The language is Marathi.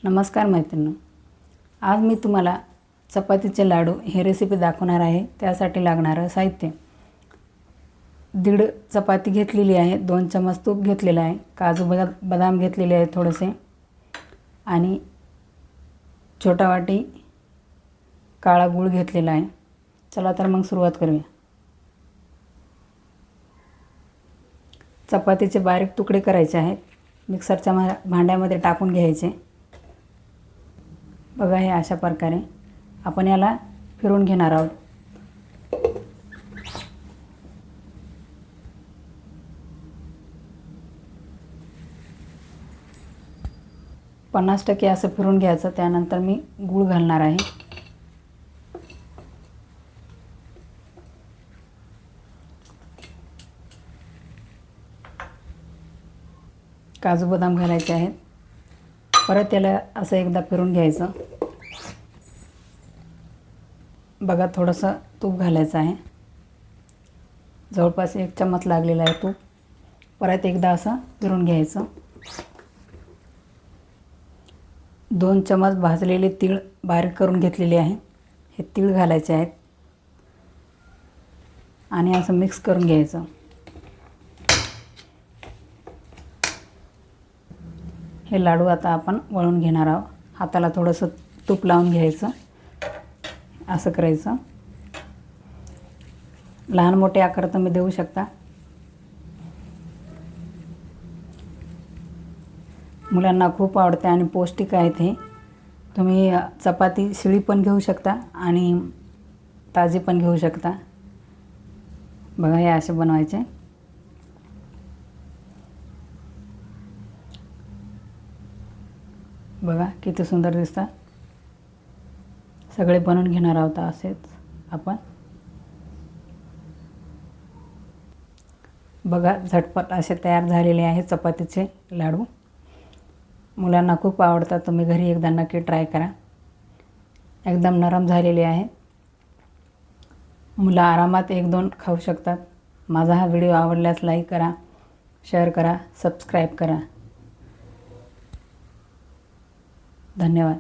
नमस्कार मैत्रिणी, आज मी तुम्हाला चपातीचे लाडू ही रेसिपी दाखवणार आहे। त्यासाठी लागणारं साहित्य 1.5 चपाती घेतलेली आहे, 2 चमच तूप घेतलेलं आहे, काजू बदाम घेतलेले आहे थोडेसे, आणि छोटा वाटी काळा गूळ घेतलेला आहे। चला तर मग सुरुवात करूया। चपातीचे बारीक तुकडे करायचे आहेत, मिक्सरच्या भांड्यामध्ये टाकून घ्यायचे। बघा, हे अशा प्रकारे आपण याला फिरवून घेणार आहोत। पन्नास टक्के असं फिरवून घ्यायचं। त्यानंतर मी गूळ घालणार आहे। काजू बदाम घालायचे आहेत। परत याला असं एकदा फिरवून घ्यायचं। बघा, थोडंसं तूप घालायचं आहे, जवळपास 1 चम्मच लागलेला आहे तूप। परत एकदा असं फिरवून घ्यायचं। 2 चम्मच भाजलेले तीळ बारीक करून घेतलेले आहे, हे तीळ घालायचे आहेत आणि असं मिक्स करून घ्यायचं। हे लाडू आता आपण वळून घेणार आहोत। हाताला थोडंसं तूप लावून घ्यायचं, असं करायचं। लहान मोठे आकार तुम्ही देऊ शकता। मुलांना खूप आवडते आणि पौष्टिक आहे ते। तुम्ही चपाती शिळी पण घेऊ शकता आणि ताजी पण घेऊ शकता। बघा, हे असे बनवायचे। बघा किती सुंदर दिसतात। सगळे बनवून घेणार आहोत असेच आपण। बघा, झटपट असे तयार झालेले आहे चपातीचे लाडू। मुलांना खूप आवडतात, तुम्ही घरी एकदा नक्की ट्राय करा। एकदम नरम झालेले आहे, मुलं आरामात 1-2 खाऊ शकतात। माझा हा व्हिडिओ आवडल्यास लाईक करा, शेअर करा, सबस्क्राईब करा। धन्यवाद।